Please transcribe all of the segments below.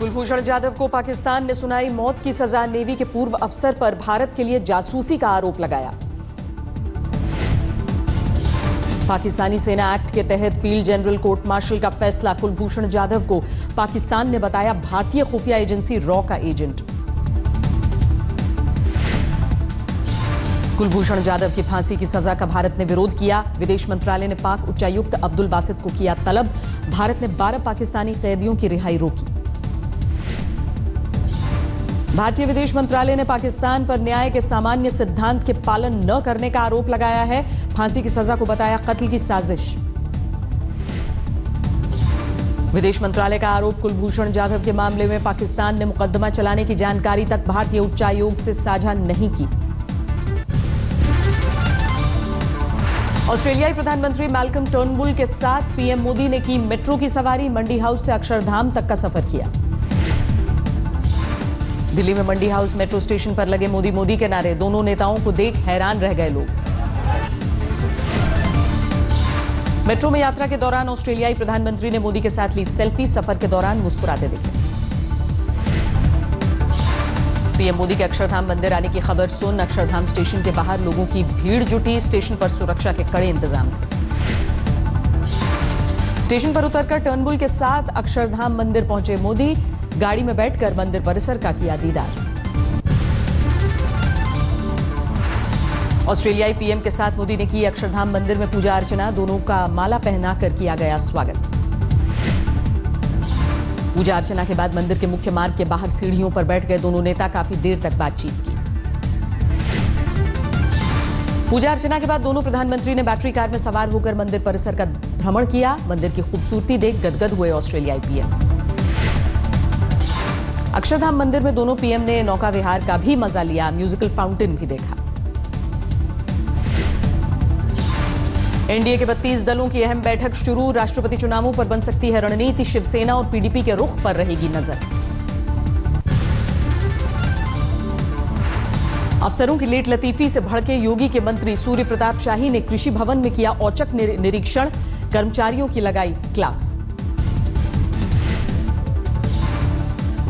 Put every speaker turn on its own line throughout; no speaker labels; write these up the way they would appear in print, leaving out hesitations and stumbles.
कुलभूषण जाधव को पाकिस्तान ने सुनाई मौत की सजा। नेवी के पूर्व अफसर पर भारत के लिए जासूसी का आरोप लगाया। पाकिस्तानी सेना एक्ट के तहत फील्ड जनरल कोर्ट मार्शल का फैसला। कुलभूषण जाधव को पाकिस्तान ने बताया भारतीय खुफिया एजेंसी रॉ का एजेंट। कुलभूषण जाधव की फांसी की सजा का भारत ने विरोध किया। विदेश मंत्रालय ने पाक उच्चायुक्त अब्दुल बासित को किया तलब। भारत ने 12 पाकिस्तानी कैदियों की रिहाई रोकी। भारतीय विदेश मंत्रालय ने पाकिस्तान पर न्याय के सामान्य सिद्धांत के पालन न करने का आरोप लगाया है। फांसी की सजा को बताया कत्ल की साजिश। विदेश मंत्रालय का आरोप, कुलभूषण जाधव के मामले में पाकिस्तान ने मुकदमा चलाने की जानकारी तक भारतीय उच्चायोग से साझा नहीं की। ऑस्ट्रेलियाई प्रधानमंत्री मैल्कम टर्नबुल के साथ पीएम मोदी ने की मेट्रो की सवारी। मंडी हाउस से अक्षरधाम तक का सफर किया। दिल्ली में मंडी हाउस मेट्रो स्टेशन पर लगे मोदी के नारे। दोनों नेताओं को देख हैरान रह गए लोग। मेट्रो में यात्रा के दौरान ऑस्ट्रेलियाई प्रधानमंत्री ने मोदी के साथ ली सेल्फी। सफर के दौरान मुस्कुराते दिखे। पीएम मोदी के अक्षरधाम मंदिर आने की खबर सुन अक्षरधाम स्टेशन के बाहर लोगों की भीड़ जुटी। स्टेशन पर सुरक्षा के कड़े इंतजाम थे। स्टेशन पर उतरकर टर्नबुल के साथ अक्षरधाम मंदिर पहुंचे मोदी। गाड़ी में बैठकर मंदिर परिसर का किया दीदार। ऑस्ट्रेलियाई पीएम के साथ मोदी ने की अक्षरधाम मंदिर में पूजा अर्चना। दोनों का माला पहनाकर किया गया स्वागत। पूजा अर्चना के बाद मंदिर के मुख्य मार्ग के बाहर सीढ़ियों पर बैठ गए दोनों नेता। काफी देर तक बातचीत की। पूजा अर्चना के बाद दोनों प्रधानमंत्री ने बैटरी कार में सवार होकर मंदिर परिसर का भ्रमण किया। मंदिर की खूबसूरती देख गदगद हुए ऑस्ट्रेलियाई पीएम। अक्षरधाम मंदिर में दोनों पीएम ने नौका विहार का भी मजा लिया। म्यूजिकल फाउंटेन भी देखा। एनडीए के 32 दलों की अहम बैठक शुरू। राष्ट्रपति चुनावों पर बन सकती है रणनीति। शिवसेना और पीडीपी के रुख पर रहेगी नजर। अफसरों की लेट लतीफी से भड़के योगी के मंत्री। सूर्य प्रताप शाही ने कृषि भवन में किया औचक निरीक्षण। कर्मचारियों की लगाई क्लास।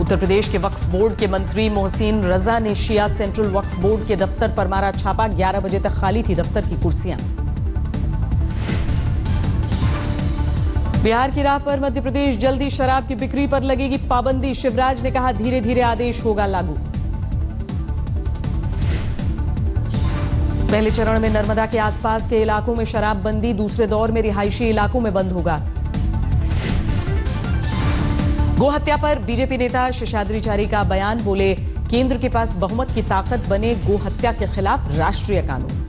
उत्तर प्रदेश के वक्फ बोर्ड के मंत्री मोहसिन रजा ने शिया सेंट्रल वक्फ बोर्ड के दफ्तर पर मारा छापा। 11 बजे तक खाली थी दफ्तर की कुर्सियां। बिहार की राह पर मध्य प्रदेश। जल्दी शराब की बिक्री पर लगेगी पाबंदी। शिवराज ने कहा धीरे धीरे आदेश होगा लागू। पहले चरण में नर्मदा के आसपास के इलाकों में शराबबंदी। दूसरे दौर में रिहायशी इलाकों में बंद होगा। गो हत्या पर बीजेपी नेता शेषाद्रीचारी का बयान। बोले केंद्र के पास बहुमत की ताकत बने गो हत्या के खिलाफ राष्ट्रीय कानून।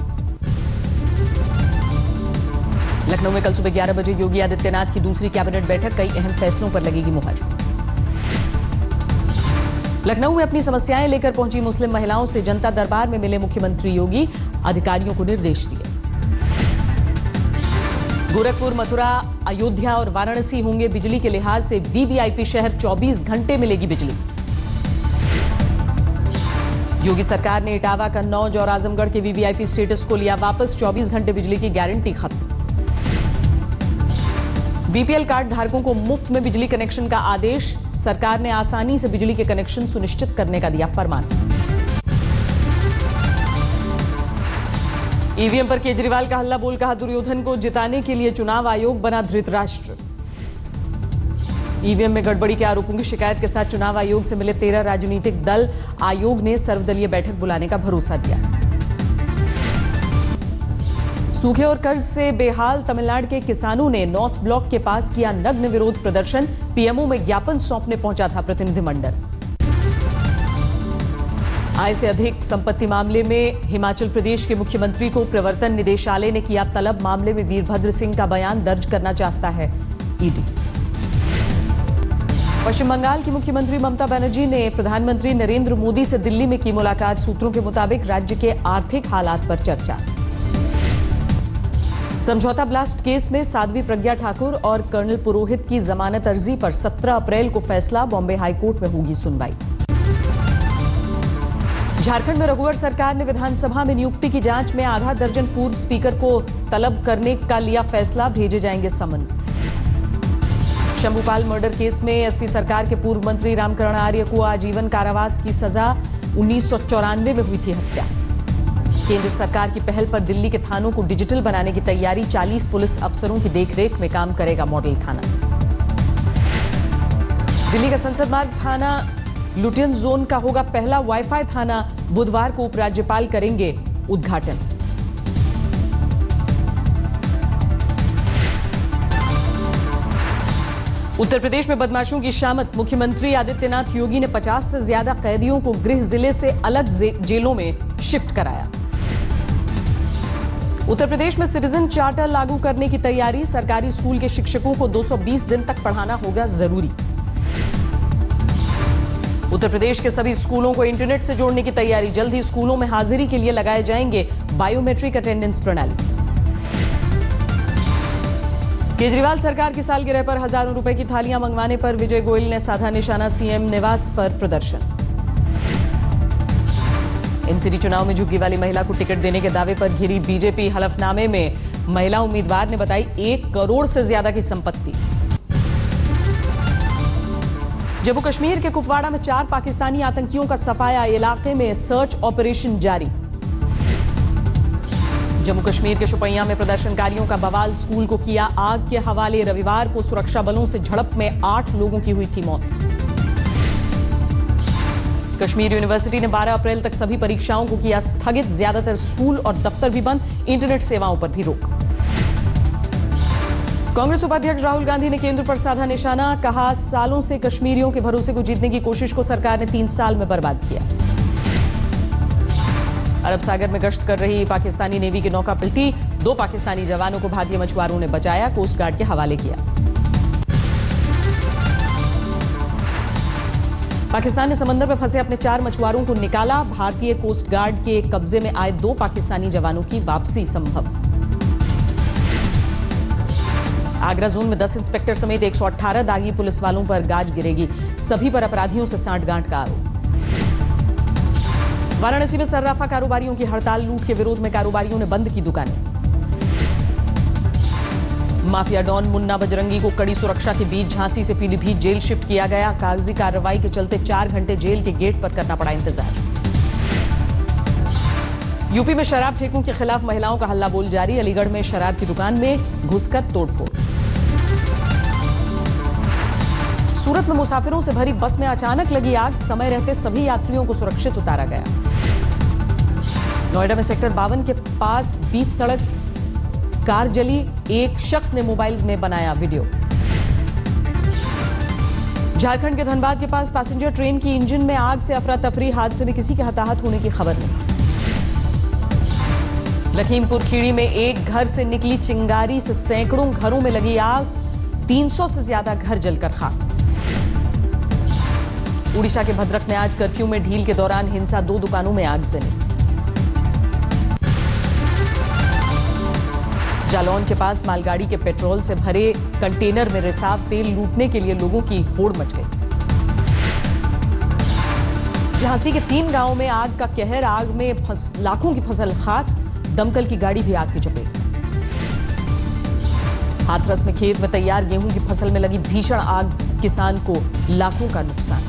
लखनऊ में कल सुबह 11 बजे योगी आदित्यनाथ की दूसरी कैबिनेट बैठक। कई अहम फैसलों पर लगेगी मुहर। लखनऊ में अपनी समस्याएं लेकर पहुंची मुस्लिम महिलाओं से जनता दरबार में मिले मुख्यमंत्री योगी। अधिकारियों को निर्देश दिए। गोरखपुर, मथुरा, अयोध्या और वाराणसी होंगे बिजली के लिहाज से वीवीआईपी शहर। 24 घंटे मिलेगी बिजली। योगी सरकार ने इटावा, कन्नौज और आजमगढ़ के वीवीआईपी स्टेटस को लिया वापस। 24 घंटे बिजली की गारंटी खत्म। बीपीएल कार्ड धारकों को मुफ्त में बिजली कनेक्शन का आदेश। सरकार ने आसानी से बिजली के कनेक्शन सुनिश्चित करने का दिया फरमान। ईवीएम पर केजरीवाल का हल्ला बोल। कहा दुर्योधन को जिताने के लिए चुनाव आयोग बना धृतराष्ट्र। ईवीएम में गड़बड़ी के आरोपों की शिकायत के साथ चुनाव आयोग से मिले 13 राजनीतिक दल। आयोग ने सर्वदलीय बैठक बुलाने का भरोसा दिया। सूखे और कर्ज से बेहाल तमिलनाडु के किसानों ने नॉर्थ ब्लॉक के पास किया नग्न विरोध प्रदर्शन। पीएमओ में ज्ञापन सौंपने पहुंचा था प्रतिनिधिमंडल। आय से अधिक संपत्ति मामले में हिमाचल प्रदेश के मुख्यमंत्री को प्रवर्तन निदेशालय ने किया तलब। मामले में वीरभद्र सिंह का बयान दर्ज करना चाहता है ईडी। पश्चिम बंगाल की मुख्यमंत्री ममता बनर्जी ने प्रधानमंत्री नरेंद्र मोदी से दिल्ली में की मुलाकात। सूत्रों के मुताबिक राज्य के आर्थिक हालात पर चर्चा। समझौता ब्लास्ट केस में साध्वी प्रज्ञा ठाकुर और कर्नल पुरोहित की जमानत अर्जी पर 17 अप्रैल को फैसला। बॉम्बे हाईकोर्ट में होगी सुनवाई। झारखंड में रघुवर सरकार ने विधानसभा में नियुक्ति की जांच में आधा दर्जन पूर्व स्पीकर को तलब करने का लिया फैसला। भेजे जाएंगे समन। शंभूपाल मर्डर केस में एसपी सरकार के पूर्व मंत्री रामकरण आर्य को आजीवन कारावास की सजा। 1994 में हुई थी हत्या। केंद्र सरकार की पहल पर दिल्ली के थानों को डिजिटल बनाने की तैयारी। 40 पुलिस अफसरों की देखरेख में काम करेगा मॉडल थाना। दिल्ली का संसद मार्ग थाना लुटियन जोन का होगा पहला वाईफाई थाना। बुधवार को उपराज्यपाल करेंगे उद्घाटन। उत्तर प्रदेश में बदमाशों की शामत। मुख्यमंत्री आदित्यनाथ योगी ने 50 से ज्यादा कैदियों को गृह जिले से अलग जेलों में शिफ्ट कराया। उत्तर प्रदेश में सिटीजन चार्टर लागू करने की तैयारी। सरकारी स्कूल के शिक्षकों को 220 दिन तक पढ़ाना होगा जरूरी। उत्तर प्रदेश के सभी स्कूलों को इंटरनेट से जोड़ने की तैयारी। जल्द ही स्कूलों में हाजिरी के लिए लगाए जाएंगे बायोमेट्रिक अटेंडेंस प्रणाली। केजरीवाल सरकार की सालगिरह पर हजारों रुपए की थालियां मंगवाने पर विजय गोयल ने साधा निशाना। सीएम निवास पर प्रदर्शन। एमसीडी चुनाव में झुग्गी वाली महिला को टिकट देने के दावे पर घिरी बीजेपी। हलफनामे में महिला उम्मीदवार ने बताई 1 करोड़ से ज्यादा की संपत्ति। जम्मू कश्मीर के कुपवाड़ा में 4 पाकिस्तानी आतंकियों का सफाया। इलाके में सर्च ऑपरेशन जारी। जम्मू कश्मीर के शोपियां में प्रदर्शनकारियों का बवाल। स्कूल को किया आग के हवाले। रविवार को सुरक्षा बलों से झड़प में 8 लोगों की हुई थी मौत। कश्मीर यूनिवर्सिटी ने 12 अप्रैल तक सभी परीक्षाओं को किया स्थगित। ज्यादातर स्कूल और दफ्तर भी बंद। इंटरनेट सेवाओं पर भी रोक। कांग्रेस उपाध्यक्ष राहुल गांधी ने केंद्र पर साधा निशाना। कहा, सालों से कश्मीरियों के भरोसे को जीतने की कोशिश को सरकार ने 3 साल में बर्बाद किया। अरब सागर में गश्त कर रही पाकिस्तानी नेवी की नौका पलटी। 2 पाकिस्तानी जवानों को भारतीय मछुआरों ने बचाया। कोस्ट गार्ड के हवाले किया। पाकिस्तान ने समंदर में फंसे अपने 4 मछुआरों को निकाला। भारतीय कोस्ट गार्ड के कब्जे में आए 2 पाकिस्तानी जवानों की वापसी संभव। आगरा जोन में 10 इंस्पेक्टर समेत 118 दागी पुलिस वालों पर गाज गिरेगी। सभी पर अपराधियों से सांठगांठ का आरोप। वाराणसी में सर्राफा कारोबारियों की हड़ताल। लूट के विरोध में कारोबारियों ने बंद की दुकानें। माफिया डॉन मुन्ना बजरंगी को कड़ी सुरक्षा के बीच झांसी से पीलीभीत जेल शिफ्ट किया गया। कागजी कार्रवाई के चलते 4 घंटे जेल के गेट पर करना पड़ा इंतजार। यूपी में शराब ठेकों के खिलाफ महिलाओं का हल्ला बोल जारी। अलीगढ़ में शराब की दुकान में घुसकर तोड़फोड़। सूरत में मुसाफिरों से भरी बस में अचानक लगी आग। समय रहते सभी यात्रियों को सुरक्षित उतारा गया। नोएडा में सेक्टर 52 के पास बीच सड़क कार जली। एक शख्स ने मोबाइल में बनाया वीडियो। झारखंड के धनबाद के पास पैसेंजर ट्रेन की इंजन में आग से अफरा तफरी। हादसे में किसी के हताहत होने की खबर नहीं। लखीमपुर खीरी में एक घर से निकली चिंगारी से सैकड़ों घरों में लगी आग। 300 से ज्यादा घर जलकर खाक। उड़ीसा के भद्रक में आज कर्फ्यू में ढील के दौरान हिंसा। 2 दुकानों में आग जली। जालौन के पास मालगाड़ी के पेट्रोल से भरे कंटेनर में रिसाव तेल लूटने के लिए लोगों की होड़ मच गई। झांसी के 3 गांवों में आग का कहर। आग में लाखों की फसल खाक। दमकल की गाड़ी भी आग की चपेट। हाथरस में खेत में तैयार गेहूं की फसल में लगी भीषण आग। किसान को लाखों का नुकसान।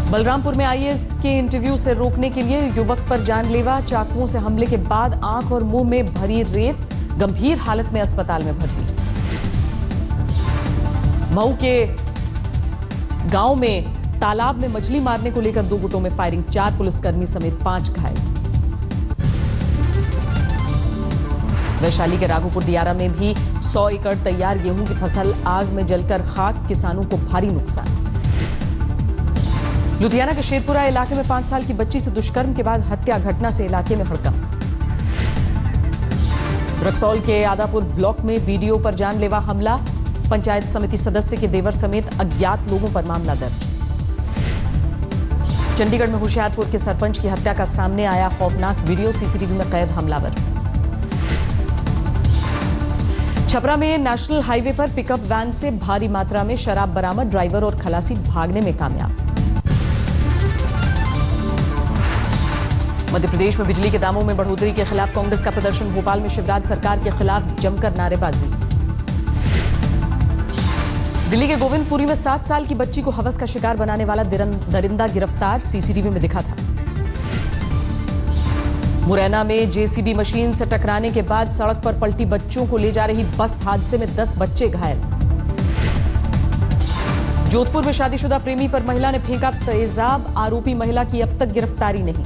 बलरामपुर में आईएएस के इंटरव्यू से रोकने के लिए युवक पर जानलेवा। चाकुओं से हमले के बाद आंख और मुंह में भरी रेत। गंभीर हालत में अस्पताल में भर्ती। मऊ के गांव में तालाब में मछली मारने को लेकर 2 गुटों में फायरिंग। 4 पुलिसकर्मी समेत 5 घायल। वैशाली के राघोपुर दियारा में भी 100 एकड़ तैयार गेहूं की फसल आग में जलकर खाक। किसानों को भारी नुकसान। लुधियाना के शेरपुरा इलाके में 5 साल की बच्ची से दुष्कर्म के बाद हत्या। घटना से इलाके में हड़कंप। रक्सौल के आदापुर ब्लॉक में वीडियो पर जानलेवा हमला। पंचायत समिति सदस्य के देवर समेत अज्ञात लोगों पर मामला दर्ज। चंडीगढ़ में होशियारपुर के सरपंच की हत्या का सामने आया खौफनाक वीडियो। सीसीटीवी में कैद हमलावर। छपरा में नेशनल हाईवे पर पिकअप वैन से भारी मात्रा में शराब बरामद। ड्राइवर और खलासी भागने में कामयाब। मध्य प्रदेश में बिजली के दामों में बढ़ोतरी के खिलाफ कांग्रेस का प्रदर्शन। भोपाल में शिवराज सरकार के खिलाफ जमकर नारेबाजी। दिल्ली के गोविंदपुरी में 7 साल की बच्ची को हवस का शिकार बनाने वाला दरिंदा गिरफ्तार, सीसीटीवी में दिखा था। मुरैना में जेसीबी मशीन से टकराने के बाद सड़क पर पलटी बच्चों को ले जा रही बस हादसे में 10 बच्चे घायल। जोधपुर में शादीशुदा प्रेमी पर महिला ने फेंका तेजाब, आरोपी महिला की अब तक गिरफ्तारी नहीं।